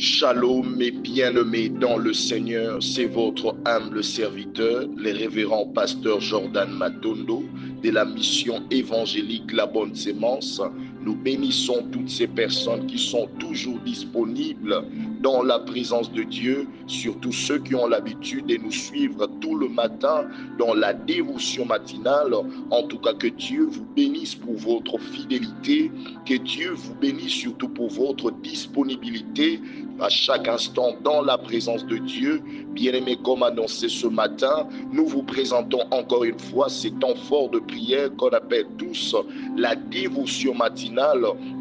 Shalom mes bien-aimés dans le Seigneur, c'est votre humble serviteur, le révérend pasteur Jordan Matondo de la mission évangélique La Bonne Sémence. Nous bénissons toutes ces personnes qui sont toujours disponibles dans la présence de Dieu, surtout ceux qui ont l'habitude de nous suivre tout le matin dans la dévotion matinale. En tout cas, que Dieu vous bénisse pour votre fidélité, que Dieu vous bénisse surtout pour votre disponibilité à chaque instant dans la présence de Dieu. Bien-aimés, comme annoncé ce matin, nous vous présentons encore une fois ces temps forts de prière qu'on appelle tous la dévotion matinale,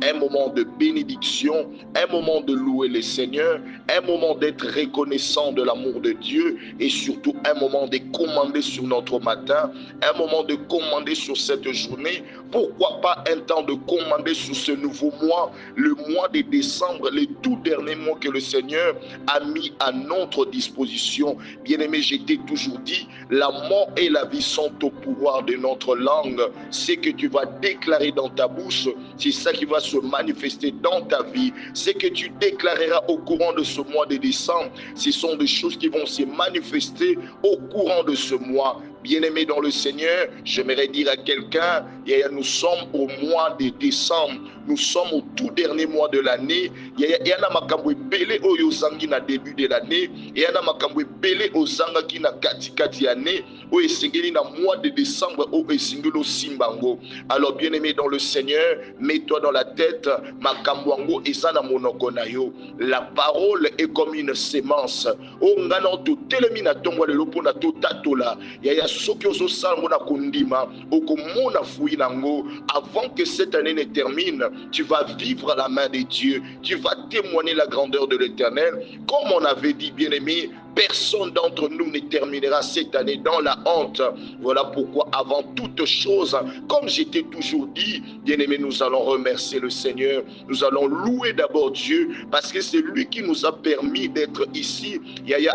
un moment de bénédiction, un moment de louer le Seigneur, un moment d'être reconnaissant de l'amour de Dieu et surtout un moment de commander sur notre matin, un moment de commander sur cette journée. Pourquoi pas un temps de commander sur ce nouveau mois, le mois de décembre, le tout dernier mois que le Seigneur a mis à notre disposition. Bien-aimé, je t'ai toujours dit, la mort et la vie sont au pouvoir de notre langue. Ce que tu vas déclarer dans ta bouche, c'est ça qui va se manifester dans ta vie. Ce que tu déclareras au courant de ce mois de décembre, ce sont des choses qui vont se manifester au courant de ce mois. Bien-aimé dans le Seigneur, j'aimerais dire à quelqu'un, nous sommes au mois de décembre, nous sommes au tout dernier mois de l'année. Il y a makambo belé oyo zangi na début de l'année, il y a makambo belé ozanga ki na kati année, o esengeli na mois de décembre o esengelo simbango. Alors bien-aimé dans le Seigneur, mets-toi dans la tête makambo ango ezana monoko na yo. La parole est comme une sémence. O ngana to telemina tongwa le lopo na to tatola. Ya soki ozosala na kondima okomona fui nango. Avant que cette année ne termine, tu vas vivre à la main de Dieu, tu vas témoigner la grandeur de l'Éternel. Comme on avait dit, bien-aimé, personne d'entre nous ne terminera cette année dans la honte. Voilà pourquoi avant toute chose, comme je t'ai toujours dit, bien-aimé, nous allons remercier le Seigneur, nous allons louer d'abord Dieu, parce que c'est lui qui nous a permis d'être ici.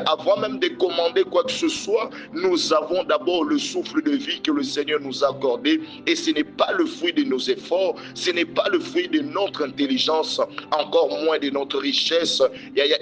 Avant même de commander quoi que ce soit, nous avons d'abord le souffle de vie que le Seigneur nous a accordé, et ce n'est pas le fruit de nos efforts, ce n'est pas le fruit de notre intelligence, encore moins de notre richesse.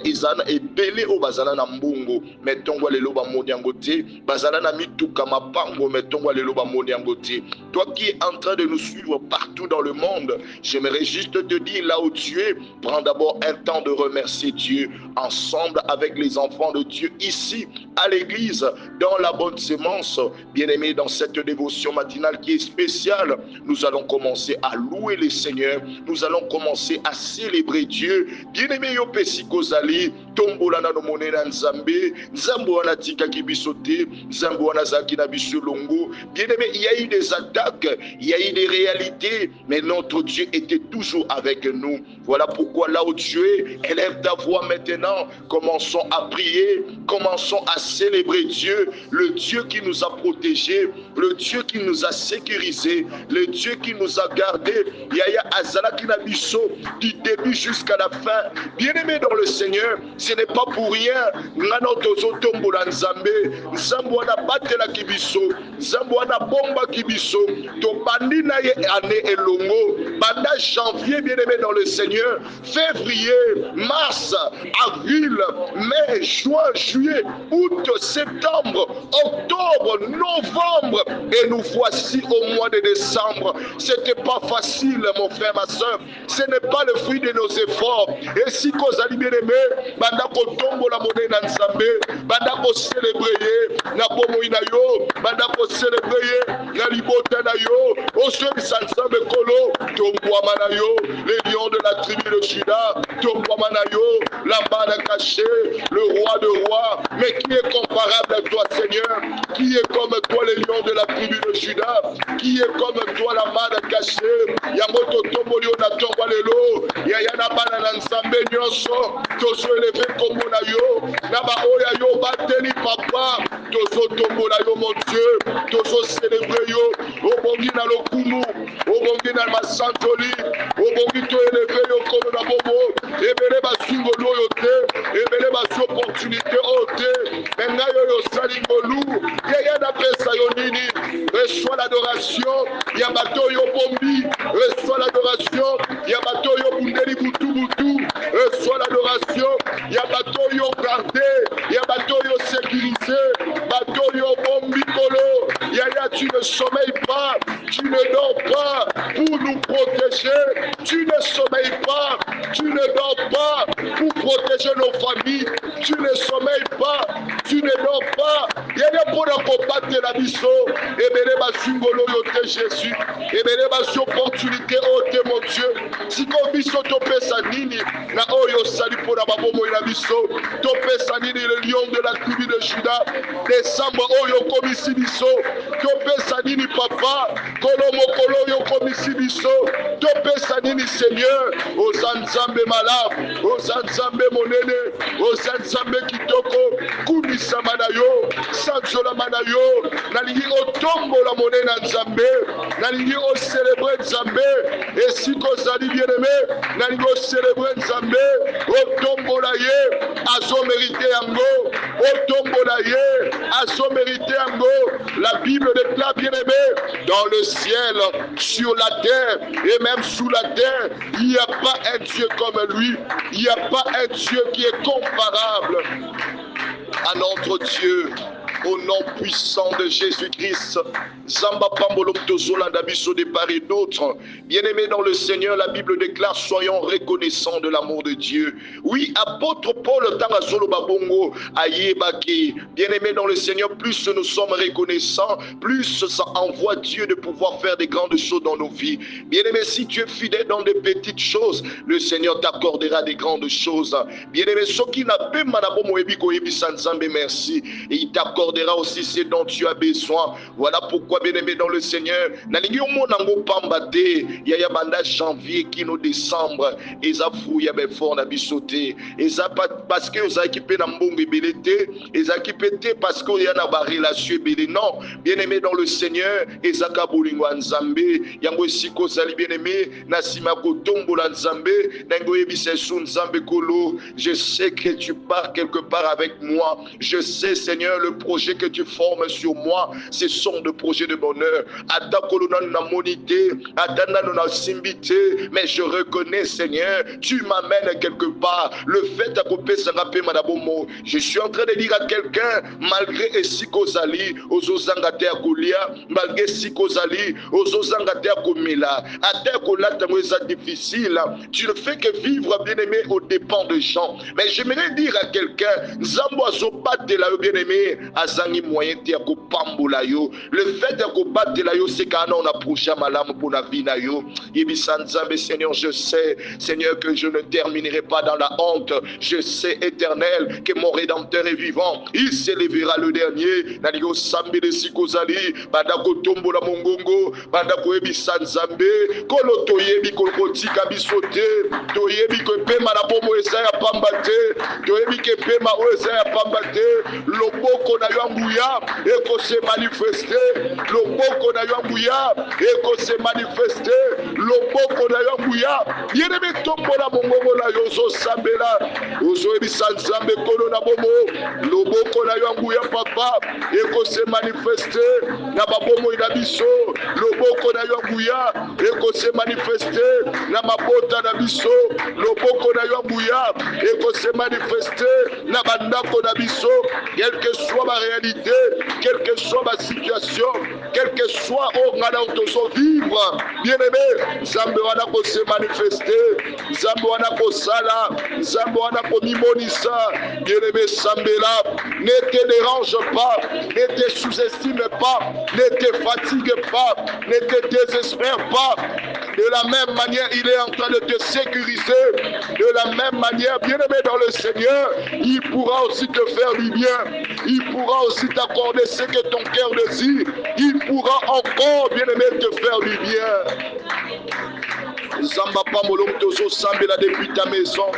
Izana et belé au bazana na mbungo, mettons le loba moniangote, bazana na mituka mapango, mettons le loba moniangote. Toi qui es en train de nous suivre partout dans le monde, j'aimerais juste te dire là où tu es, prends d'abord un temps de remercier Dieu ensemble avec les enfants de Dieu ici à l'église dans la bonne sémence. Bien-aimés, dans cette dévotion matinale qui est spéciale, nous allons commencer à louer le Seigneur, nous allons commencer à célébrer Dieu. Bien-aimés, yo pesikozali tombola na nomone na nzambe, nzambo wana tika kibisote, nzambo wana zaki na biso longo. Bien-aimés, il y a eu des attaques, il y a eu des réalités, mais notre Dieu était toujours avec nous. Voilà pourquoi là où tu es, élève ta voix maintenant, commençons à prier, commençons à célébrer Dieu, le Dieu qui nous a protégés, le Dieu qui nous a sécurisés, le Dieu qui nous a gardés. Yaya Azalaki Nabiso, du début jusqu'à la fin. Bien-aimé dans le Seigneur, ce n'est pas pour rien. Ngano tozo tombola nzambe, nzambo wana batela kibiso, nzambo wana bomba kibiso, to bandina ye année elongo, banda janvier, bien-aimé dans le Seigneur, février, mars, avril, mai, juin, juillet, août, septembre, octobre, novembre, et nous voici au mois de décembre. C'était pas facile, mon frère, ma soeur. Ce n'est pas le fruit de nos efforts. Et si vous allez bien aimer, banda ko tombo la monnaie na nzambe, banda ko célébrer na bomo ina yo, banda ko célébrer na libota na yo, au seul nzambe kolo, tombo amana yo, les lions de la tribu de Juda, tombo amana yo, la main cachée, le roi de rois. Mais qui est comparable à toi, Seigneur? Qui est comme toi, les lions de la tribu de Juda? Qui est comme toi, la main cachée? Yamoto tombolio na tomba lelo, yayana bana na nzambe nyonso, tozo élevé comme na yo, na ba oya yo bateli papa, tozo tombola yo mon Dieu, tozo célébrer yo, obongi na lokumu, obongi na masantoli, obongi to élevé yo comme na bobo, ebele basungolo yo te, ebele bas opportunité ote, menga yo salingolu, yayana pesa yo nini, reçois l'adoration, yabato yo bombi, reçois l'adoration, yabato yo bundeli butu butu, reçois l'adoration, protéger. Tu ne sommeilles pas, tu ne dors pas pour protéger nos familles. Tu ne sommeilles pas, tu ne dors pas. Il y a des pour combattre la biso. Et bien, les singolo yote Jésus. Et bien, les opportunités, oh mon Dieu. Si qu'on biso topé sa nini, na oyo sali pour la babomo la biso. Topé sa nini, le lion de la tribu de Juda. Décembre, oyo komisi biso. Topé sa nini, papa. Kolomo kolo yo komisi biso. Topé sa nini, Seigneur. Ozanzambe malade. Ozanzambe monene. Ozanzambe kitoko. Kumisa manayo. Sanzola manayo. Nalingi otombo la monene na Nzambe. Nalingi o célébrer Nzambe. Et si kozali bien aimé, nalingi o célébrer Nzambe. Otombo la ye. Azo mérité yango. Otombo la ye. Azo mérité yango. La Bible déclare bien aimé. Dans le ciel, sur la terre et même sous la terre, il n'y a pas un Dieu comme lui. Il n'y a pas un Dieu qui est comparable à notre Dieu. Au nom puissant de Jésus-Christ, Zamba Pambolom Tozolanda Biso de part et d'autres. Bien-aimés dans le Seigneur, la Bible déclare, soyons reconnaissants de l'amour de Dieu. Oui, apôtre Paul Tangazolo Babongo Ayebaki. Bien-aimés dans le Seigneur, plus nous sommes reconnaissants, plus ça envoie Dieu de pouvoir faire des grandes choses dans nos vies. Bien-aimés, si tu es fidèle dans des petites choses, le Seigneur t'accordera des grandes choses. Bien-aimés, ce qui n'a pas Manabomo Ebiko Ebisanzambe, merci. Et il t'accordera aussi ce dont tu as besoin. Voilà pourquoi, bien-aimé dans le Seigneur, nalingi omonango pambate ya banda janvier kino décembre eza fouya be fort na bisoté eza parce que oza équipé na mbongo belete eza équipé parce que ya na ba relation belé. Non, bien-aimé dans le Seigneur, eza ka bolingo Nzambe yango siko zali bien-aimé na sima ko tombola Nzambe nango yebisa su Nzambe kolo. Je sais que tu pars quelque part avec moi. Je sais, Seigneur, le projet que tu formes sur moi, ce sont des projets de bonheur. Mais je reconnais, Seigneur, tu m'amènes quelque part. Le fait d'accomplir ça, je suis en train de dire à quelqu'un, malgré Esikozali, Ozozangate Akolia, malgré Sikozali, Ozozangate Akomela, c'est difficile. Tu ne fais que vivre, bien-aimé, aux dépens de gens. Mais j'aimerais dire à quelqu'un, Zambo Azobate la bien-aimé, Azangi moyen de pambola yo. Le fait de combattre la yo, c'est quand on approche à malam pour la vie na yo. Yebisanzambe, Seigneur, je sais, Seigneur, que je ne terminerai pas dans la honte. Je sais, Éternel, que mon Rédempteur est vivant. Il s'élèvera le dernier. Naligo sambi de sikozali, bandako tombo la mongongo, bandako yebisanzambe, kolo toyebi koloti kabisote, toyebi ke pema na bomo esaya pambate, toyebi ke pema o esaya pambate, loboko na yo nguya eko se manifester, loboko na yo nguya eko se manifester, loboko na yo nguya yene tombo la mongongo na yo zo sambela ozo ebisanzambe kolo na bomo, loboko na yo nguya papa eko se manifester na babomo ina biso, loboko na yo nguya eko se manifester na mabota na biso, loboko na yo nguya eko se manifester na bandako na biso, quelle que soit ma réalité, quelle que soit ma situation, quel que soit au Ghana vivre, bien-aimé, Nzambe wana ko se manifester, Nzambe wana ko sala, Nzambe wana ko mimonisa, bien-aimé Sambela, ne te dérange pas, ne te sous-estime pas, ne te fatigue pas, ne te désespère pas. De la même manière, il est en train de te sécuriser. De la même manière, bien-aimé dans le Seigneur, il pourra aussi te faire du bien. Il pourra aussi t'accorder ce que ton cœur désire. Il pourra encore, bien-aimé, te faire du bien. Zamba Pambolom Tozo Sambela depuis ta maison.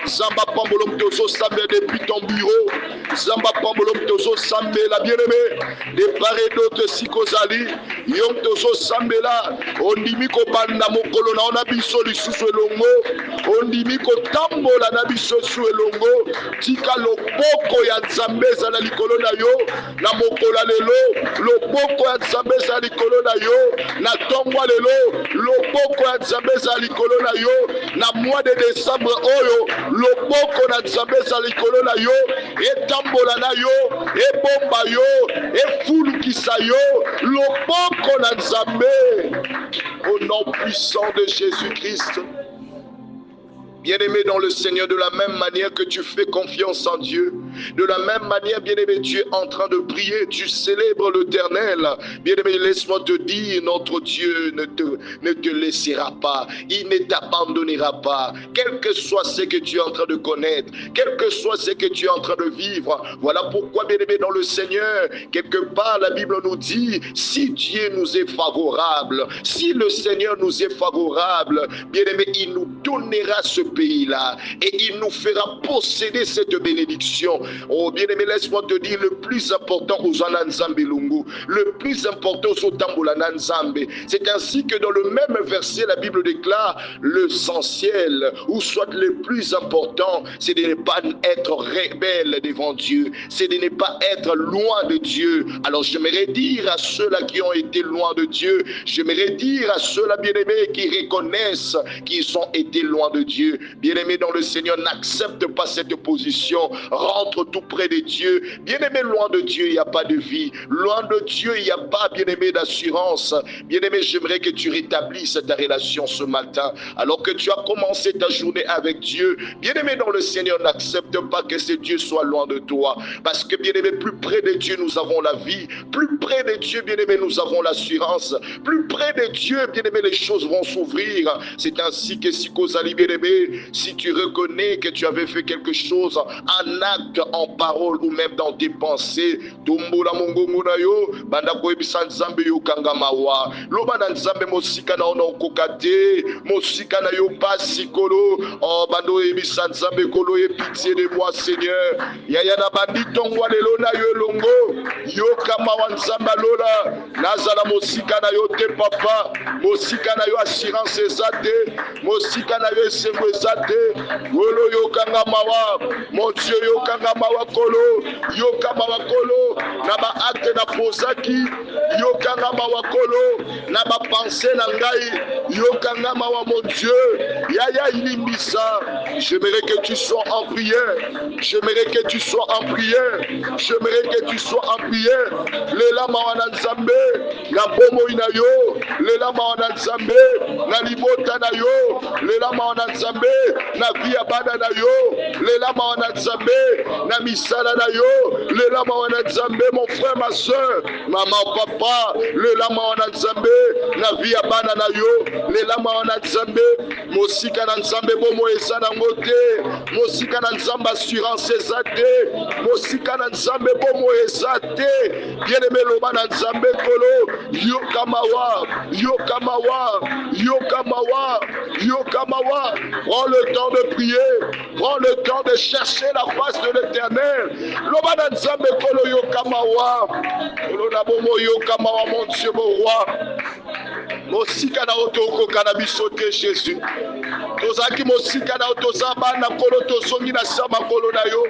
Zamba Pambolom Tozo Sambela depuis ton bureau. Zamba Pambolom Tozo Sambela bien-aimé. De part et d'autre Sikozali. Yom Tozo Sambela. Ondimiko Banda Mokolo na onabiso lisusu elongo. Ondimiko Tambola na biso su elongo. Tika loboko ya Nzambe za likolo na yo. Na mokola lelo. Loboko ya Nzambe za likolo na yo. Na tongwa lelo. Loboko ya Nzambe za likolo na yo na mois de décembre oyo loboko na Nzambe za likolo na yo etambola na yo ebomba yo, efulukisa yo, loboko na Nzambe, au nom puissant de Jésus-Christ. Bien-aimé dans le Seigneur, de la même manière que tu fais confiance en Dieu, de la même manière, bien-aimé, tu es en train de prier, tu célèbres l'Éternel. Bien-aimé, laisse-moi te dire, notre Dieu ne te laissera pas, il ne t'abandonnera pas, quel que soit ce que tu es en train de connaître, quel que soit ce que tu es en train de vivre. Voilà pourquoi, bien-aimé, dans le Seigneur, quelque part, la Bible nous dit, si Dieu nous est favorable, si le Seigneur nous est favorable, bien-aimé, il nous donnera ce pays-là et il nous fera posséder cette bénédiction. Oh bien-aimé, laisse-moi te dire, le plus important aux Ananzambe Lungu, le plus important aux Otambula Nanzambe. C'est ainsi que dans le même verset, la Bible déclare l'essentiel, ou soit le plus important, c'est de ne pas être rebelle devant Dieu, c'est de ne pas être loin de Dieu. Alors j'aimerais dire à ceux-là qui ont été loin de Dieu, j'aimerais dire à ceux-là, bien-aimés, qui reconnaissent qu'ils ont été loin de Dieu, bien-aimé dans le Seigneur, n'accepte pas cette position, rentre tout près de Dieu. Bien-aimé, loin de Dieu, il n'y a pas de vie. Loin de Dieu, il n'y a pas, bien-aimé, d'assurance. Bien-aimé, j'aimerais que tu rétablisses ta relation ce matin. Alors que tu as commencé ta journée avec Dieu, bien-aimé dans le Seigneur, n'accepte pas que ce Dieu soit loin de toi. Parce que, bien-aimé, plus près de Dieu, nous avons la vie. Plus près de Dieu, bien-aimé, nous avons l'assurance. Plus près de Dieu, bien-aimé, les choses vont s'ouvrir. C'est ainsi que si Kozali, bien-aimé, si tu reconnais que tu avais fait quelque chose en acte, en parole ou même dans tes pensées, Tumbola mongongo na yo, banda koyebisa Nzambe yo kangamawa. Loba na Nzambe mosika na ono kokate, mosika na yo pasi kolo, oh bando yebisa Nzambe kolo ye pitié de moi Seigneur. Yaya na bandi tongwa lelo na yo longo, yo kamawa Nzambe lola, nazala mosika na yo te papa, mosika na yo assurance ezate, mosika na yo esengo ezate, wolo yo kangamawa, mon Dieu yo kangamawa kolo, yo kamawa kolo, na ba acte na posaki, yo kangamawa kolo, na ba pensée na ngai, yo kangamawa mon Dieu, yaya ilimbisa. J'aimerais que tu sois en prière, j'aimerais que tu sois en prière, j'aimerais que tu sois en prière. Lela mawana Nzambe, na bomo ina yo, lela mawana Nzambe, na libota na yo, lela mawana Nzambe, na via bana na yo, lela mawana Nzambe, na misala na yo, lela mawana Nzambe, mon frère, ma soeur, maman, papa, lela mawana Nzambe, na via bana na yo, lela mawana Nzambe, mosika na Nzambe bomo eza na ngote, mosika na Nzambe assurance eza te, mosika na Nzambe bomo eza te, bien-aimé loba na Nzambe kolo, yo kamawa, yo kamawa, yo kamawa, yo kamawa. Prends le temps de prier, prends le temps de chercher la face de l'Éternel. Loba na Nzambe kolo yo kamawa, kolo na bomo yo kamawa, mon Dieu, mon roi. Mosika na otoko kanabiso te Jésus. Tozaki mosika na otoza bana kolo tozongi na sama kolo na yo.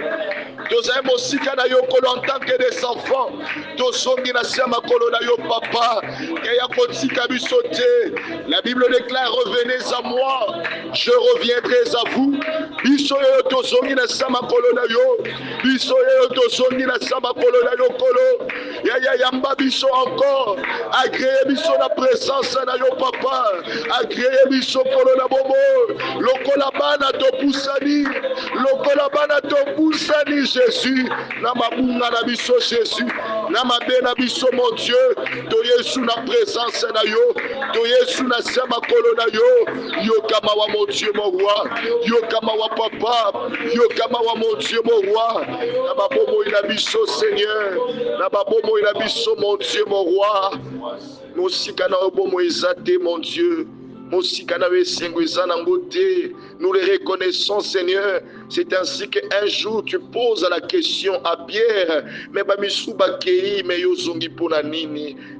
Tozai mosika na yo kolo en tant que des enfants. Tozongi na sama kolo na yo papa. Keya kotika biso te. La Bible déclare revenez à moi, je reviendrai à vous. Biso yo tozongi na sama kolo na yo. Biso yo tozongi na sama kolo na yo kolo. Ya yamba biso encore. Agréez biso la présence na yo papa. Agréez biso kolo na bobo. Lokola bana to pusani. Lokola bana to pusani Jésus. Na mabunga na biso Jésus. Na mabe na biso mon Dieu. To Yesu na présence na yo. To Yesu na sama kolo na yo. Yo kama wa mon Dieu mon roi. Yo kama wa papa. Yo kama wa mon Dieu mon roi. Na babomo ina biso Seigneur. Na babomo ina biso mon Dieu mon roi. Mosika na obomo ezate mon Dieu. Nous les reconnaissons, Seigneur. C'est ainsi qu'un jour tu poses la question à Pierre, mais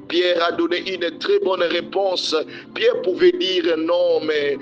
Pierre a donné une très bonne réponse. Pierre pouvait dire non, mais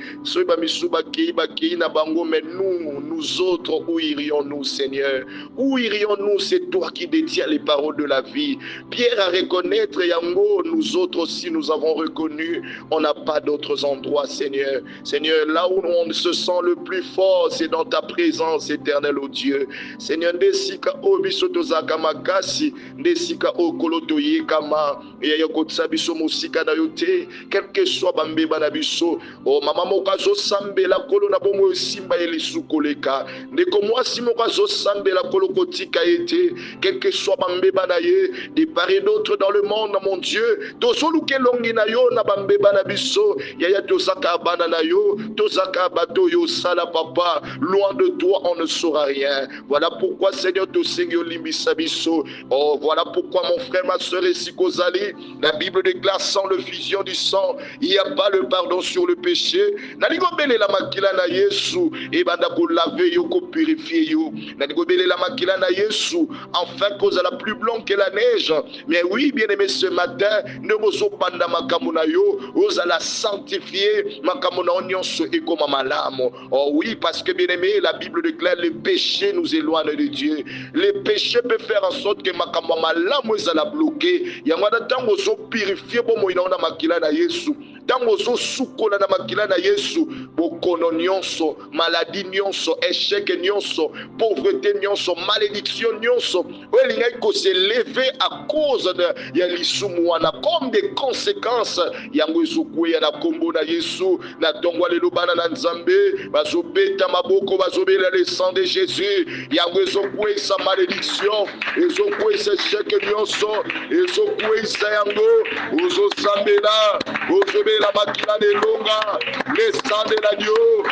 nous autres, où irions-nous, Seigneur? Où irions-nous? C'est toi qui détiens les paroles de la vie. Pierre a reconnaître, Yango, nous autres aussi, nous avons reconnu, on n'a pas d'autres endroits, Seigneur. Seigneur, là où on se sent le plus fort, c'est dans ta présence éternelle, ô Dieu. Seigneur, Nesika o bisotozaka makasi, Nesika o kolotoye kama, Yayokotsa biso musika na yote, quel que soit bambeba na biso, oh mama mokazo sambela kolo na bomo simba elisukoleka, ndeko mwasi mokazo sambela kolo kotika ete, quel que soit bambeba na ye, de part et d'autre dans le monde, mon Dieu, tozoluke longi na yo na bambeba na biso, yaya tozaka abana na yo, tozaka bato yo sala papa, loin de toi on ne saura rien. Voilà pourquoi Seigneur te Seigneur limbisa biso. Oh voilà pourquoi mon frère, ma soeur et Sikozali, la Bible déclare sans le fusion du sang, il n'y a pas le pardon sur le péché. Naligobele la makila na Yesu, et banda ko laver yo ko purifier yo. Naligobele la makila na Yesu, enfin cause à la plus blanc que la neige. Mais oui, bien aimé, ce matin, ne mozo panda makamuna yo, osa la sanctifier, makamuna onyonso et comme malamo. Oh oui, parce que bien aimé, la Bible déclare le péché nous éloigne de Dieu. Les péchés peuvent faire en sorte que makamuna malamo est à la bloquer. Yamada tango so purifier bon mo ina makila na Yesu. Tango zo sukola na makila na Yesu, bokono nyonso, maladie nyonso, échec nyonso, pauvreté nyonso, malédiction nyonso, olinga ko se lever à cause de ya lisumu wana comme des conséquences yango ezokwe na kombo na Yesu na tongwa lelo bana na Nzambe bazobeta maboko bazobela le sang de Jésus yango ezokwe sa malédiction ezokwe sa échec nyonso ezokwe sa yango ozosambela ozobela la makila de longa, le sang de l'agneau,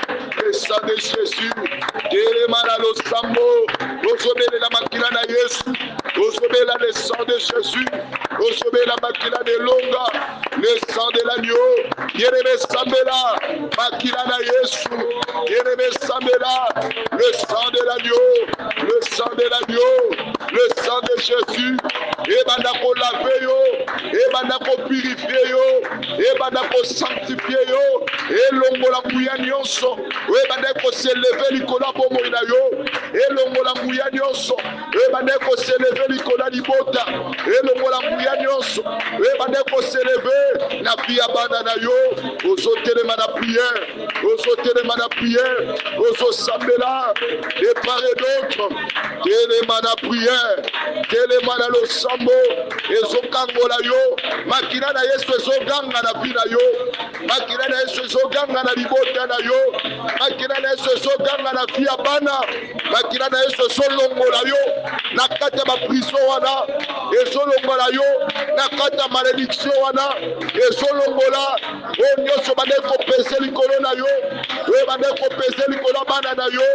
le sang de Jésus, Kélémana lo sambo, ozobele la makila na Yesu, ozobela le sang de Jésus, ozobele la makila de longa, le sang de l'agneau, Yéreme sambela, makila na Yesu, Yéreme sambela, le sang de l'agneau, le sang de l'agneau, le sang de Jésus, et bandako laver yo, et bandako purifier yo, et bandako sanctifier yo, et longola mouya nyonso, et bandako se lever likola bomo ina yo, et longola mouya nyonso, et bandako se lever likola libota, et longola mouya nyonso, et bandako se lever na pia banana yo, ozotelema na prière, ozotelema na prière, ozosambela, et par et d'autres, telema na prière, telema na lo sambo, ezokangola yo, makina na Yesu ezoganga na vida yo, makina na Yesu ezoganga na libota na yo, makina na Yesu ezoganga na fia bana, makina na Yesu ezolongola yo na kati ya baprizo wana, ezolongola yo na kati ya malédiction wana, ezolongola o nyonso bande kopese likolo na yo, we bande kopese likolo bana na yo,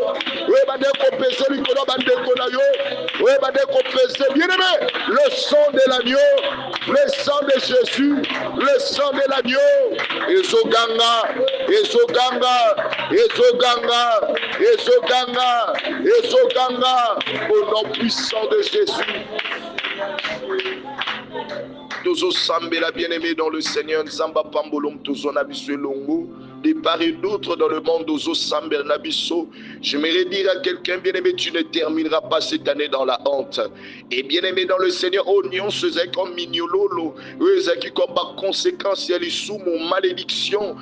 we bande kopese likolo bandeko na yo, we bande kopese bien aimé, le sang de l'agneau, le sang de Jésus, le sang de l'agneau, ezoganga, ezoganga, ezoganga, ezoganga, ezoganga, au nom puissant de Jésus. Tozo sambela bien-aimé dans le Seigneur, Nzamba Pambolom, Tozo Nabiso Longo, de part et d'autre dans le monde, Tozo Sambela Nabiso. J'aimerais dire à quelqu'un, bien-aimé, tu ne termineras pas cette année dans la honte. Et bien-aimé dans le Seigneur, oignon, ce est comme mignololo, c'est comme conséquence, il y a les sous mon malédiction,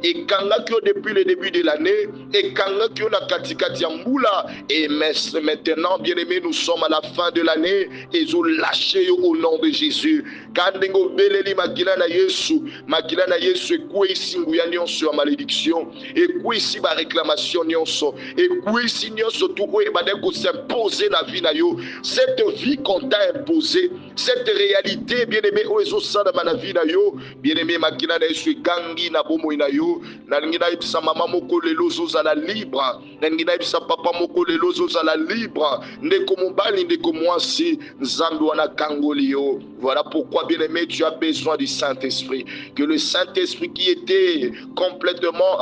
et kanga qui depuis le début de l'année, et kanga qui a katikati mboula, et maintenant, bien-aimé, nous sommes à la fin de l'année, et ils ont lâché au nom de Jésus. Kandengo beleli makila na Yesu, makila na Yesu, ekwe isi nguya nyonso ya malédiction, ekwe isi ba réclamation nyonso, ekwe isi nyonso tout e bade ko s'imposer na vie na yo, cette vie qu'on t'a imposée, cette réalité bien-aimé o ezo sana na vie na yo, bien-aimé makila na Yesu gangi na bomo na yo, na ngina ibisa mama moko lelo zo la libre, na ngina ibisa papa moko lelo zo la libre, ndeko mobali ndeko mwasi, nzambe wana kangoli yo. Voilà pourquoi, bien-aimé, tu as besoin du Saint-Esprit. Que le Saint-Esprit qui était complètement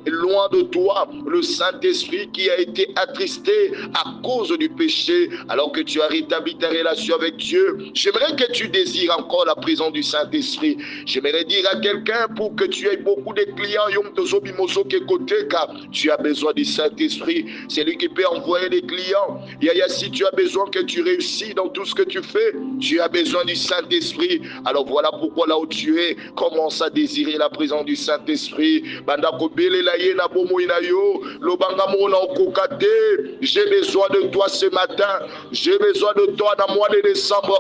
loin de toi, le Saint-Esprit qui a été attristé à cause du péché, alors que tu as rétabli ta relation avec Dieu, j'aimerais que tu désires encore la présence du Saint-Esprit. J'aimerais dire à quelqu'un, pour que tu aies beaucoup de clients, car tu as besoin du Saint-Esprit. C'est lui qui peut envoyer des clients. Yaya, si tu as besoin que tu réussis dans tout ce que tu fais, tu as besoin du Saint-Esprit. Alors voilà pourquoi là où tu es, commence à désirer la présence du Saint-Esprit. J'ai besoin de toi ce matin. J'ai besoin de toi dans le mois de décembre.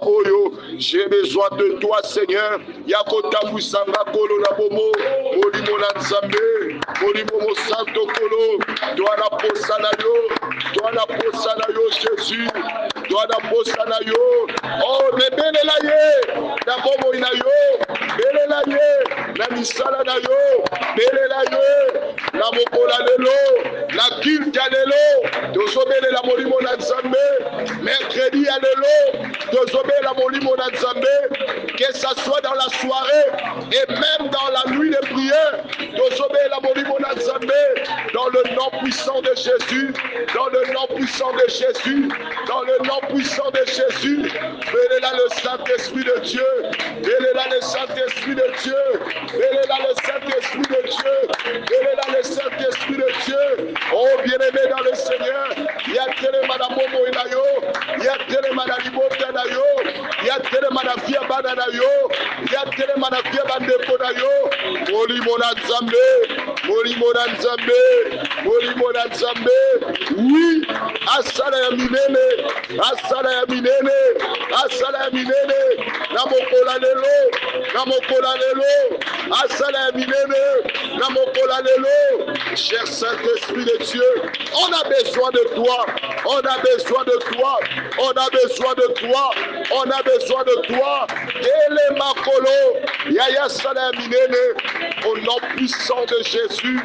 J'ai besoin de toi, Seigneur. Yakota Musanga Kolo Nabomo, Molimo Nanzambe, Molimo Santo Kolo, toi la Posanayo, Jésus, toi la Posanayo, oh, Nebele Laye, Nabomo Inayo, Bele Laye, Namisala Nayo, Bele Laye, Namokola Lelo, la Kilta Lelo, Dozobele la Molimo Nanzambe, mercredi à Lelo, Dozobele la Molimo Nanzambe, que ça soit dans la soirée et même dans la nuit de prière, Dozobele la Molimo Nanzambe, dans le nom puissant de Jésus, dans le nom puissant de Jésus, dans le nom puissant de Jésus, venez là le Saint-Esprit de Dieu, venez là le Saint-Esprit de Dieu, venez là le Saint-Esprit de Dieu, venez là le Saint-Esprit de Dieu, oh bien-aimé dans le Seigneur, il y a télé madame Momo Inayo, il y a télé madame Libota Nayo, il y a télé madame Fia Bananayo, il y a télé madame Fia Bandeko Nayo, Molimona Nzambe, Molimona Nzambe, Molimona Nzambe, oui, Asala ya minene, Asala ya minene, Asala ya minene, Namokola lelo, Namokola lelo, Asala ya minene, Namokola lelo, cher Saint-Esprit de Dieu, on a besoin de toi, on a besoin de toi, on a besoin de toi, on a besoin de toi, Ele Makolo, Yaya Sala ya minene, au nom puissant de Jésus.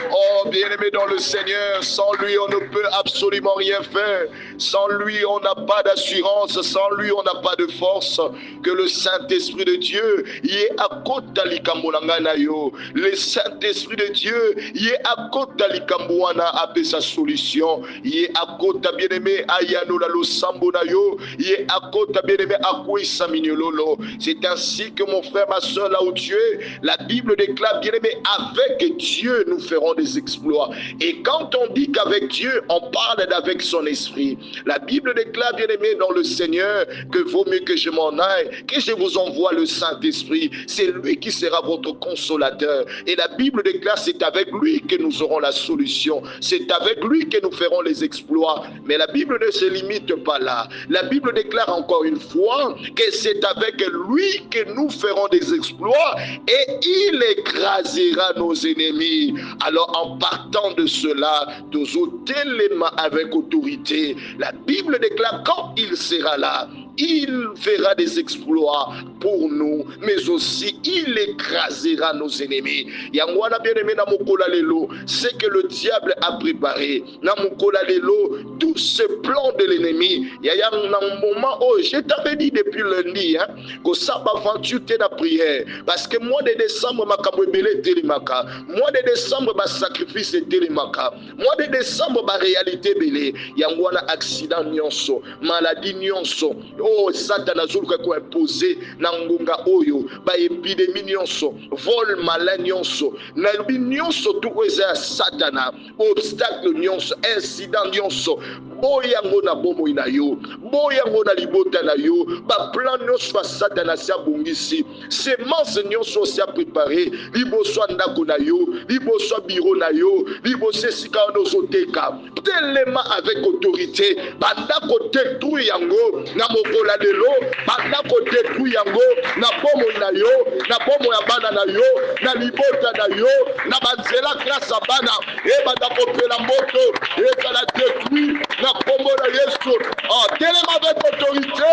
Oh, bien-aimé dans le Seigneur, sans lui, on ne peut absolument rien faire. Sans lui, on n'a pas d'assurance. Sans lui, on n'a pas de force. Que le Saint-Esprit de Dieu y est à côté d'Alikambolanganayo. Le Saint-Esprit de Dieu y est à côté d'Alikamboana après sa solution. Y est à côté bien-aimé Ayanola Losambonayo. Y est à côté bien-aimé Akwisa Minololo. C'est ainsi que mon frère, ma soeur, là où tu es, la Bible déclare bien-aimé, avec Dieu, nous ferons des exploits. Et quand on dit qu'avec Dieu, on parle d'avec son esprit. La Bible déclare, bien-aimé dans le Seigneur, que vaut mieux que je m'en aille, que je vous envoie le Saint-Esprit. C'est lui qui sera votre consolateur. Et la Bible déclare, c'est avec lui que nous aurons la solution. C'est avec lui que nous ferons les exploits. Mais la Bible ne se limite pas là. La Bible déclare encore une fois que c'est avec lui que nous ferons des exploits et il écrasera nos ennemis. Alors en partant de cela, nous ôter les mains avec autorité. La Bible déclare quand il sera là, il fera des exploits pour nous, mais aussi il écrasera nos ennemis. Yangwana bien-aimé na mokola lelo, c'est que le diable a préparé na mokola lelo tout ce plan de l'ennemi. Yaya na moment où je t'avais dit depuis lundi, que ça va aventure la prière, parce que mois de décembre ma kabwebele telimaka, mois de décembre ma sacrifice telimaka, mois de décembre ma réalité belé. Yangwana accident nyonso, maladie nyonso. Oh, Satan a zulka ko imposer na ngonga oyo ba épidémie nyonso, vol malin nyonso, na nyonso tout eza Satana, obstacle nyonso, incident nyonso. Boyango na bomo ina yo, boyango na libota na yo, ba plan nyonso fa Satana sia bongisi, semence nyonso sia préparé, liboso ndako na yo, liboso biro na yo, liboso sika nozoteka, tellement avec autorité, bandako détruire yango na mokola lelo, bandako détruire yango na bomo na yo, na bomo ya bana na yo, na libota na yo, na banzela grâce à bana, et bandako pela moto, et kala détruire na kombo na Yesu. Oh, tellement avec autorité,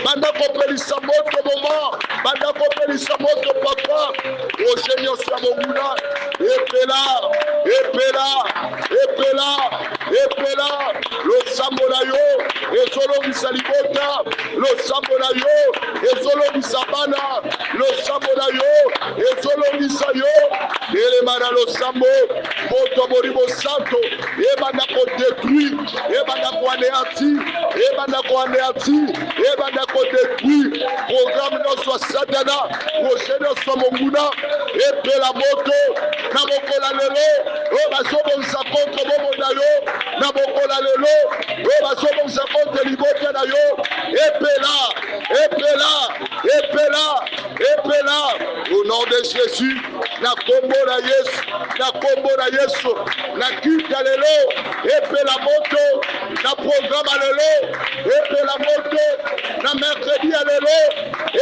bandako pelisa moto moment, bandako pelisa moto papa, au Seigneur Samoguna, et pela, epela, losambo na yo, ezolongisa libota, losambo na yo, ezolongisa bana, losambo na yo, ezolongisa yo, elema na losambo, moto moribo santo, ebanda kodetruire, ebanda kodetruire, programme nyonso satana, projet nyonso monguna, epela moto, na mokola lelo, oyo bazobongisa contre bomo na yo, na mokola lelo, oyo bazobongisa contre libota na yo, epela, au nom de Jésus, na kombo na Yesu, na kita lelo, epela moto, na programme lelo, epela moto, na mercredi lelo,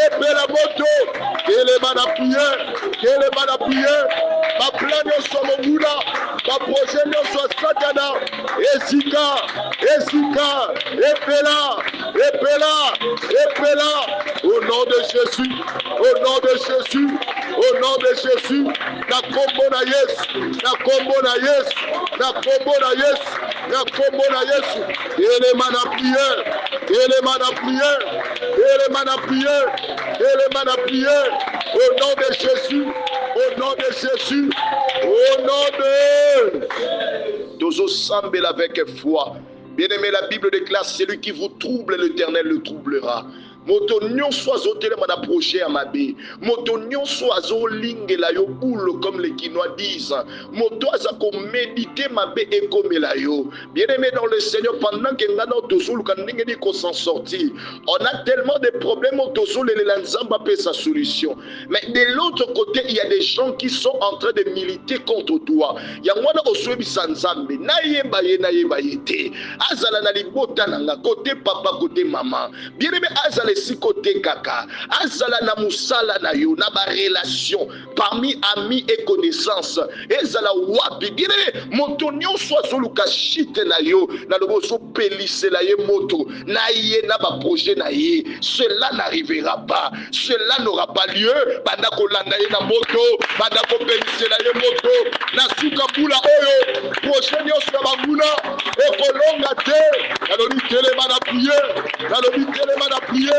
epela moto, kelema na prière, ma plan nyonso monguna, ma projet nyonso satana, esika, epela, au nom de Jésus, na kombo na Yesu, elema na prière, au nom de Jésus, Dozo sambel avec foi. Bien-aimé, la Bible déclare, celui qui vous trouble, l'Éternel le troublera. Moto nyonso azotelema na projet à mabe. Moto nyonso azolingela yo boule comme les Quinois disent. Moto azako méditer mabe et comme la yo. Bien-aimé dans le Seigneur, pendant que ngana tozulu kaningeni ko s'en sortir. On a tellement de problèmes tozulu le lanzamba peut sa solution. Mais de l'autre côté, il y a des gens qui sont en train de militer contre toi. Ya mwana oswebi sanzambe. Na yeba yete. Azala na libota nanga côté papa côté maman. Bien-aimé azala si côté kaka, azala na musala na yo, na ba relation parmi amis et connaissances, ezala wapi, bien moto nyonso azoluka shite na yo, na loboso pelise la ye moto, na ye na ba projet na ye, cela n'arrivera pas, cela n'aura pas lieu, banda kolanda ye na moto, banda ko pelise la ye moto, na suka bula oyo, projet nyonso ya banguna, ekolonga te, na lobi telema na prière, na lobi telema na prière,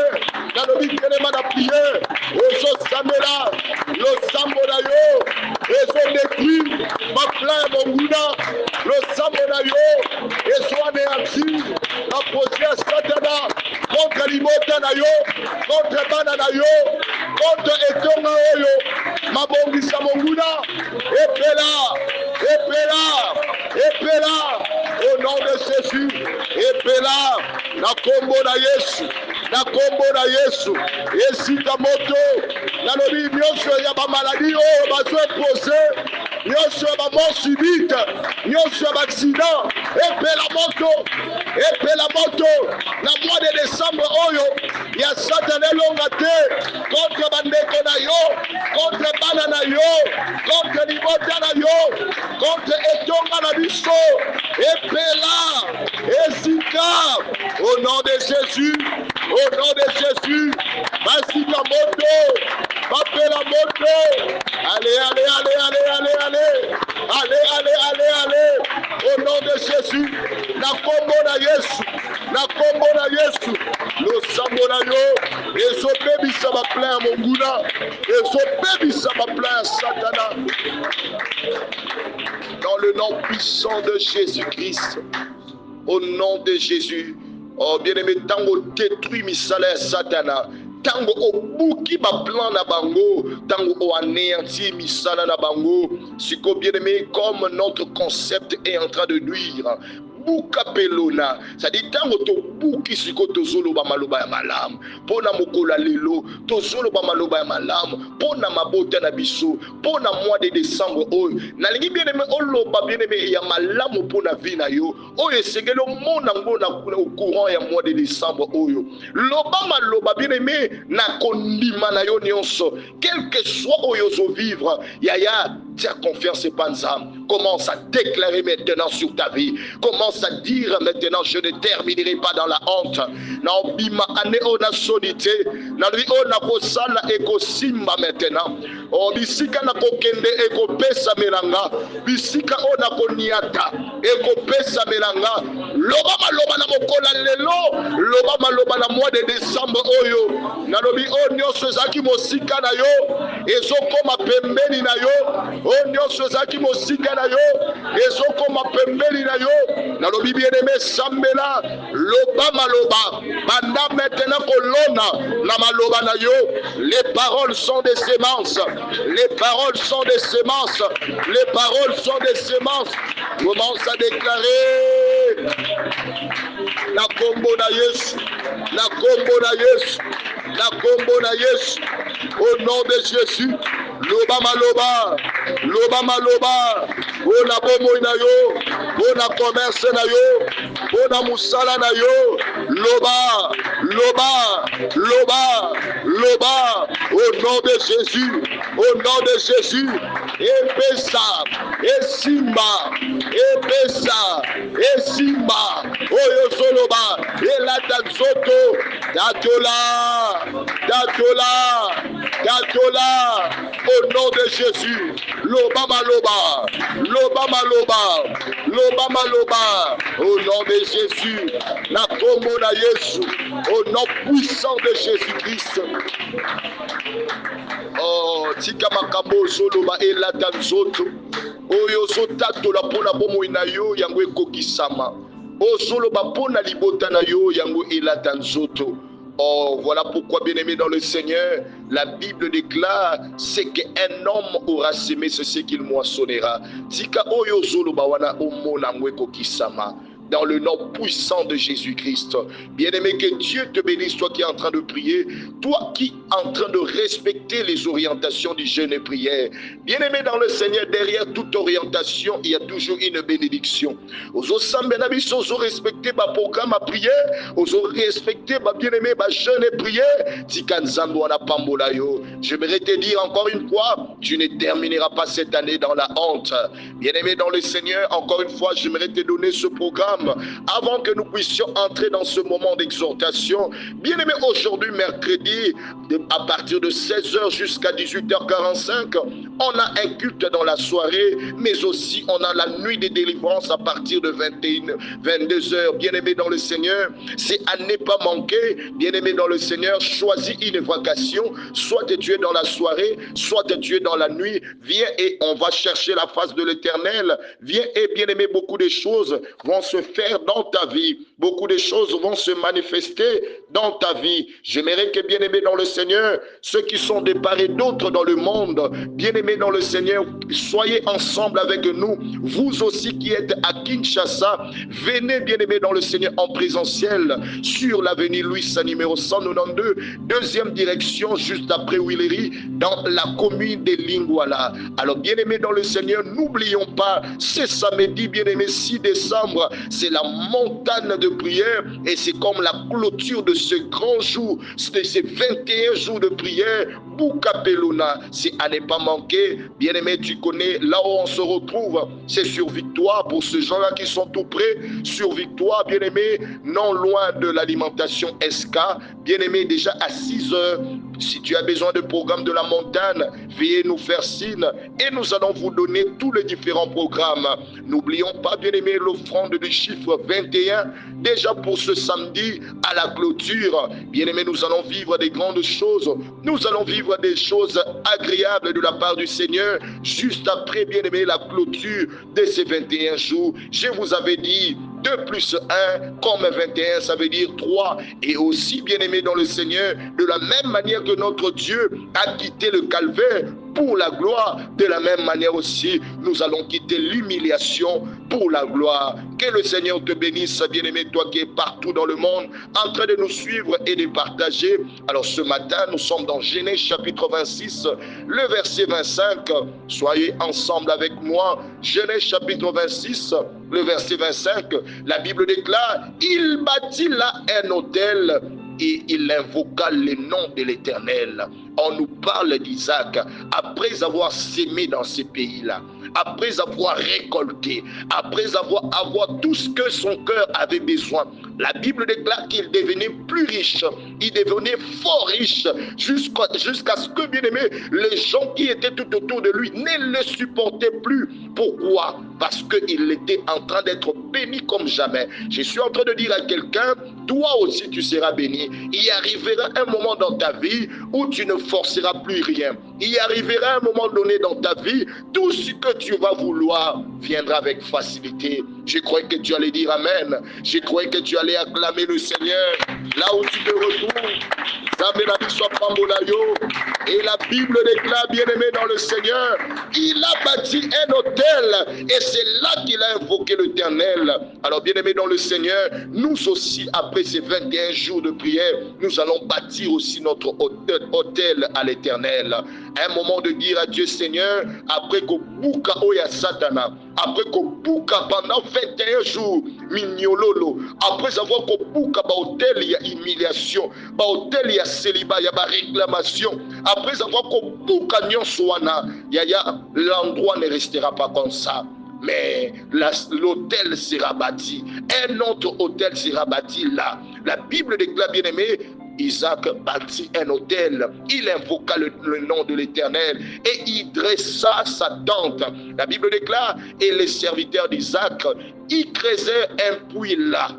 na lobi telema na prière, ozo samela, lo sambo na yo, ezo détruire, ma plan monguna, lo sambo na yo, ezo anéanti, ma projet à satana, contre l'imota na yo, contre bana na yo, contre etonga oyo, ma bongisa monguna, epela, au nom de Jésus, epela, na kombo na Yesu, na kombo na Yesu, esika moto, na lobi nyonso ya ba maladie oyo bazo pose, nyonso ya ba mort subite, nyonso ya ba accident, epela moto, na mois de décembre oyo, ya satana longa te, contre bandeko na yo, contre bana na yo, contre libota na yo, contre etonga na biso, epela, esika, au nom de Jésus, basika moto, bapela moto, allez, au nom de Jésus, na kombo na Yesu, lo sambo na yo, ezobebisa ba plan ya monguna, ezobebisa ba plan ya satana, dans le nom puissant de Jésus-Christ, au nom de Jésus. Oh bien-aimé, tango détruit misala ya satana, tango obuki ba plan na bango, tango o anéanti misala na bango, siko bien-aimé, comme notre concept est en train de nuire, buka pelona, c'est-à-dire tango to buki siko tozolo ba maloba ya malamu, pona mokola lelo, tozolo ba maloba ya malamu, pona mabota na biso, pona mois de décembre oyo, nalingi bien-aimé oloba bien-aimé ya malamu pona vie na yo, oyo esengeli omona ngo na au courant ya mois de décembre oyo, loba maloba bien-aimé na kondima na yo nyonso, quel que soit oyo zo vivre, yaya, tiens confiance et panzam, commence à déclarer maintenant sur ta vie, commence à dire maintenant, je ne terminerai pas dans la honte. Na obima ane ona sonité, na lui ona kosala eko simba maintenant. o bisika na kokende ekopesa melanga, bisika o na koniata ekopesa melanga. Loba maloba na mokola lelo, loba maloba na mois de décembre oyo, nalobi o nyonso ezaki mosika na yo ezokoma pembeni na yo, o nyonso ezaki mosika na yo ezokoma pembeni na yo. Nalobi bien-aimé sambela loba maloba banda maintenant kolona na maloba na yo. Les paroles sont des semences, les paroles sont des semences, les paroles sont des semences. Commence à déclarer la combo na Yesu, la combo na Yesu, la combo na Yesu, au nom de Jésus. Loba maloba, loba maloba, ona bomo na yo, ona commerce na yo, ona musala na yo, loba, loba, loba, loba, au nom de Jésus, au nom de Jésus. Epesa, esimba, epesa, esimba, oyo soloba, elata soto, datola, datola, datola, au nom de Jésus. Loba maloba, loba maloba, loba maloba, au nom de Jésus. La combo na Yesu, au nom puissant de Jésus-Christ. Oh, tika makambo soloba elata nzoto oyo sotatola mpona bomoi na yo yango ekokisama, o soloba mpona libota na yo yango elata nzoto. Oh, voilà pourquoi, bien-aimé dans le Seigneur, la Bible déclare, c'est qu'un homme aura semé ce qu'il moissonnera. Tika oyo soloba wana omona ngweko kisama. Dans le nom puissant de Jésus-Christ. Bien-aimé, que Dieu te bénisse, toi qui es en train de prier, toi qui es en train de respecter les orientations du jeûne et prière. Bien-aimé dans le Seigneur, derrière toute orientation, il y a toujours une bénédiction. Oso sambenabiso, oso respecter ma programme à prière, oso respecter ma bien-aimé, ma jeûne et prière. Tikanzambo na pambola yo. J'aimerais te dire encore une fois, tu ne termineras pas cette année dans la honte. Bien-aimé dans le Seigneur, encore une fois, j'aimerais te donner ce programme avant que nous puissions entrer dans ce moment d'exhortation. Bien-aimé, aujourd'hui, mercredi, à partir de 16h jusqu'à 18h45, on a un culte dans la soirée, mais aussi on a la nuit de délivrance à partir de 21, 22h. Bien-aimé dans le Seigneur, c'est à ne pas manquer. Bien-aimé dans le Seigneur, choisis une vocation, soit tu es dans la soirée, soit tu es dans la nuit. Viens et on va chercher la face de l'Éternel. Viens et bien-aimé, beaucoup de choses vont se faire dans ta vie. Beaucoup de choses vont se manifester dans ta vie. J'aimerais que, bien-aimés dans le Seigneur, ceux qui sont de part et d'autre dans le monde, bien-aimés dans le Seigneur, soyez ensemble avec nous. Vous aussi qui êtes à Kinshasa, venez, bien-aimés dans le Seigneur, en présentiel sur l'avenue Louis numéro 192, deuxième direction, juste après Willery, dans la commune de Lingwala. Alors, bien-aimés dans le Seigneur, n'oublions pas, c'est samedi, bien-aimés, 6 décembre, c'est la montagne de prière et c'est comme la clôture de ce grand jour, de ces 21 jours de prière. Boukapelona, c'est à ne pas manquer. Bien-aimé, tu connais là où on se retrouve, c'est sur Victoire pour ceux gens-là qui sont tout près. Sur Victoire, bien-aimé, non loin de l'alimentation SK. Bien-aimé, déjà à 6h, si tu as besoin de programme de la montagne, veuillez nous faire signe et nous allons vous donner tous les différents programmes. N'oublions pas, bien-aimé, l'offrande du chiffre 21, déjà pour ce samedi à la clôture. Bien-aimé, nous allons vivre des grandes choses. Nous allons vivre des choses agréables de la part du Seigneur juste après, bien-aimé, la clôture de ces 21 jours. Je vous avais dit 2 plus 1, comme 21, ça veut dire 3. Et aussi, bien-aimé dans le Seigneur, de la même manière que notre Dieu a quitté le calvaire pour la gloire, de la même manière aussi, nous allons quitter l'humiliation pour la gloire. Que le Seigneur te bénisse, bien-aimé, toi qui es partout dans le monde, en train de nous suivre et de partager. Alors ce matin, nous sommes dans Genèse chapitre 26, le verset 25. Soyez ensemble avec moi. Genèse chapitre 26, le verset 25. La Bible déclare, il bâtit là un autel et il invoqua le nom de l'Éternel. on nous parle d'Isaac. Après avoir sémé dans ces pays-là, après avoir récolté, après avoir tout ce que son cœur avait besoin, la Bible déclare qu'il devenait plus riche, il devenait fort riche, jusqu'à ce que, bien aimé, les gens qui étaient tout autour de lui ne le supportaient plus. Pourquoi? Parce qu'il était en train d'être béni comme jamais. Je suis en train de dire à quelqu'un, toi aussi tu seras béni. Il y arrivera un moment dans ta vie où tu ne forceras plus rien. Il y arrivera un moment donné dans ta vie, tout ce que tu vas vouloir viendra avec facilité. Je croyais que tu allais dire Amen. Je croyais que tu allais acclamer le Seigneur. Là où tu te retrouves, et la Bible déclare, bien-aimé dans le Seigneur, il a bâti un autel et c'est là qu'il a invoqué l'Éternel. Alors bien-aimé dans le Seigneur, nous aussi, après ces 21 jours de prière, nous allons bâtir aussi notre autel à l'Éternel. Un moment de dire à Dieu, Seigneur, après que Bouka Oya Satana, après que Bouka pendant 21 jours, Mignololo, après avoir que Bouka ba hôtel, il y a humiliation, ba hôtel, il y a célibat, il y a réclamation, après avoir que Bouka Nyonswana, l'endroit ne restera pas comme ça. Mais l'autel sera bâti. Un autre autel sera bâti là. La Bible déclare, bien aimé, Isaac bâtit un autel, il invoqua le nom de l'Éternel et il dressa sa tente. La Bible déclare, et les serviteurs d'Isaac, ils creusaient un puits là.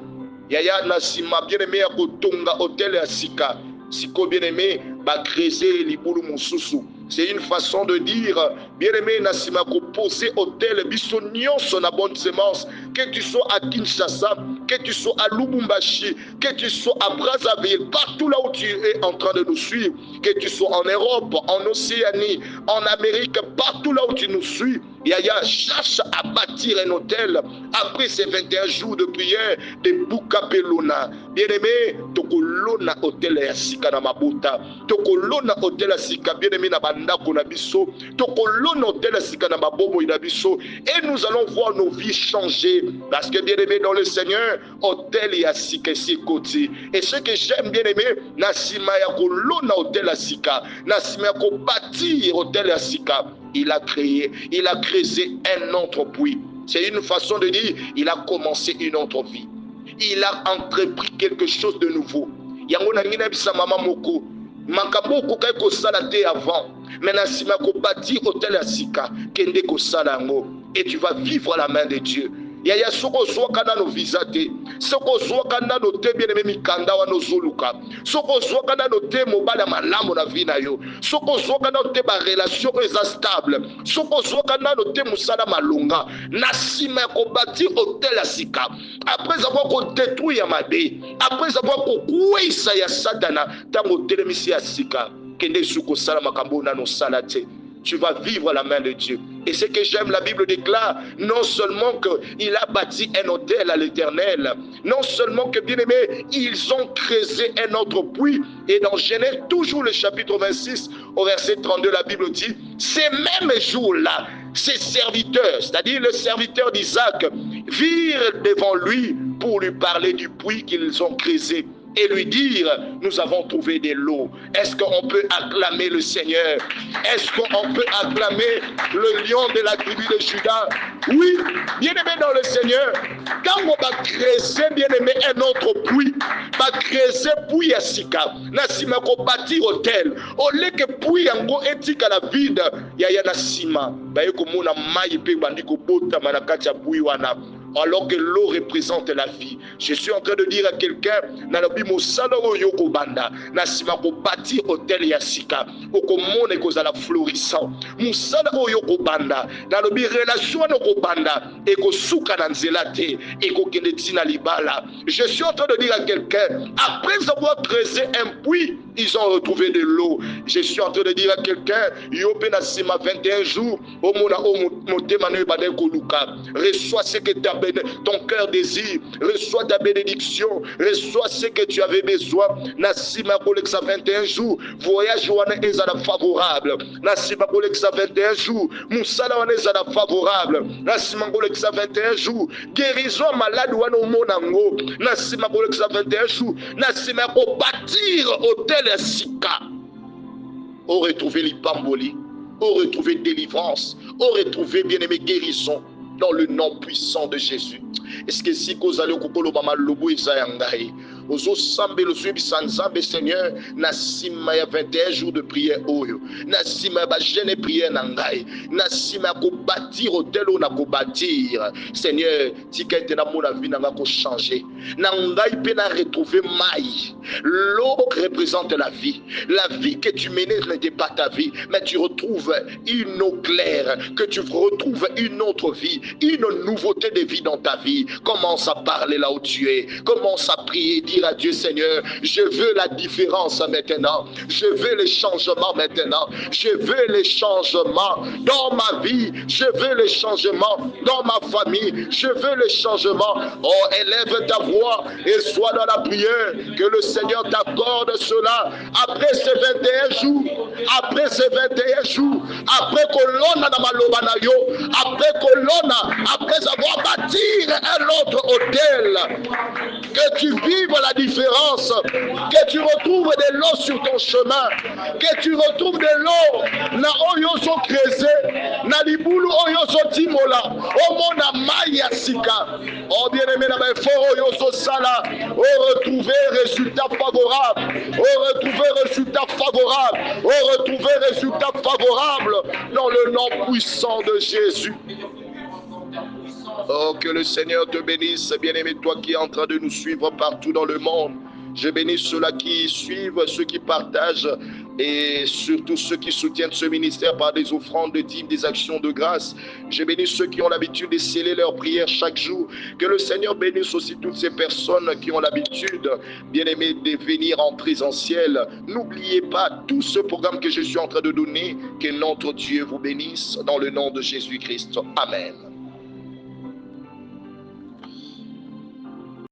Yaya Nasima, bien-aimé, à Kotonga, hôtel à Sika. Siko, bien-aimé, va creuser l'Ibulu Moussousou. C'est une façon de dire, bien-aimé, Nassima, qu'on poser hôtel, bisognon son bonne semence, que tu sois à Kinshasa, que tu sois à Lubumbashi, que tu sois à Brazzaville, partout là où tu es en train de nous suivre, que tu sois en Europe, en Océanie, en Amérique, partout là où tu nous suis, Yaya cherche à bâtir un hôtel après ces 21 jours de prière de Bukapelona. Bien-aimé, tokolona hôtel ya sika na mabuta, tokolona hôtel ya sika, bien-aimé na bandako na biso, tokolona hôtel ya sika na mabomo na biso, et nous allons voir nos vies changer, parce que bien-aimé dans le Seigneur, hôtel ya sika sikoti. Et ce que j'aime, bien-aimé, na sima ya kolona hôtel ya sika, na sima ya ko bâtir hôtel ya sika, il a créé un autre puits. C'est une façon de dire, il a commencé une autre vie. Il a entrepris quelque chose de nouveau. Yango na ngina bisa mama moko. Makabo ko kai ko sala te avant. Maintenant si ma ko bâti hôtel ya sika, kende ko sala ngo, et tu vas vivre à la main de Dieu. Yaya soko zoka na no visate, soko zoka na no te bien aimé mikanda wa no zoluka, soko zoka na no te mobala malamu na vie na yo, soko zoka na no te ba relation stable, soko zoka na no te musala malunga, na sima ko bâti hôtel ya sika, après avoir ko détruit ya mabe, après avoir ko kuisa ya satana, tango telemisi ya sika, kende suko sala makambo na no salate. Tu vas vivre à la main de Dieu. Et ce que j'aime, la Bible déclare, non seulement qu'il a bâti un autel à l'Éternel, non seulement que, bien aimé, ils ont creusé un autre puits. Et dans Genèse, toujours le chapitre 26, au verset 32, la Bible dit, ces mêmes jours-là, ses serviteurs, c'est-à-dire le serviteur d'Isaac, virent devant lui pour lui parler du puits qu'ils ont creusé et lui dire, nous avons trouvé de l'eau. Est-ce qu'on peut acclamer le Seigneur? Est-ce qu'on peut acclamer le lion de la tribu de Juda? Oui, bien-aimé dans le Seigneur, quand on va creuser, bien-aimé, un autre puits, va creuser puits à Sika, nasima ko bâtir hôtel, au lieu que puits yango etika la vide, yaya nasima, ba yeko mona mai pe bandiko bota manakati ya puits wana. Alors que l'eau représente la vie. Je suis en train de dire à quelqu'un, nalobi mosala oyo ko banda, na sima ko bâtir hôtel ya sika, oko mone ko za la florissant. Mosala oyo ko banda, nalobi relation no ko banda, e ko suka na nzela te, e ko kende tina libala. Je suis en train de dire à quelqu'un, après avoir creusé un puits, ils ont retrouvé de l'eau. Je suis en train de dire à quelqu'un, yope na sima 21 jours, o mona o motema ne ba de ko luka. Reçois ce que ton cœur désire, reçois ta bénédiction, reçois ce que tu avais besoin. Nassima Kolexa 21 jours, voyage wana ezala favorable. Nassima Kolexa 21 jours, Moussala wana ezala favorable. Nassima Kolexa 21 jours, guérison malade wana monango. Nassima Kolexa 21 jours, Nassima ko bâtir hôtel ya sika. Oh, retrouver l'Ipamboli. Oh, retrouver délivrance. Oh, retrouver bien-aimé guérison. Dans le nom puissant de Jésus. Est-ce que si vous allez au Kokolo Mama Lobo Isayangai, Ozo Sambe le Subi Sanzambe Seigneur, Nassima ya 21 jours de prière Oyo, Nassima ba jeune prière Nangai, Nassima ko bâtir hôtel ou na ko bâtir. Seigneur, tika ete na mon vie nanga ko changer. Nangai pe na retrouver maille. L'eau représente la vie. La vie que tu menais n'était pas ta vie, mais tu retrouves une eau claire, que tu retrouves une autre vie, une nouveauté de vie dans ta vie. Commence à parler là où tu es. Commence à prier, dire à Dieu, Seigneur, je veux la différence maintenant. Je veux les changements maintenant. Je veux les changements dans ma vie. Je veux les changements dans ma famille. Je veux les changements. Oh, élève ta voix et sois dans la prière. Que le Seigneur t'accorde cela. Après ces 21 jours, après ces 21 jours, après Colonna dans Malobanayo, après avoir bâti un autre hôtel, que tu vives la différence, que tu retrouves de l'eau sur ton chemin, que tu retrouves de l'eau na oyoso kreze, na libulu oyoso timola, au mona maya sika. Oh bien-aimé, na effort oyoso sala, oh retrouver résultat favorable, oh retrouver résultat favorable, oh retrouver résultat favorable dans le nom puissant de Jésus. Oh, que le Seigneur te bénisse, bien-aimé, toi qui es en train de nous suivre partout dans le monde. Je bénis ceux-là qui suivent, ceux qui partagent et surtout ceux qui soutiennent ce ministère par des offrandes, des dîmes, des actions de grâce. Je bénis ceux qui ont l'habitude de sceller leurs prières chaque jour. Que le Seigneur bénisse aussi toutes ces personnes qui ont l'habitude, bien-aimés, de venir en présentiel. N'oubliez pas tout ce programme que je suis en train de donner. Que notre Dieu vous bénisse dans le nom de Jésus-Christ. Amen.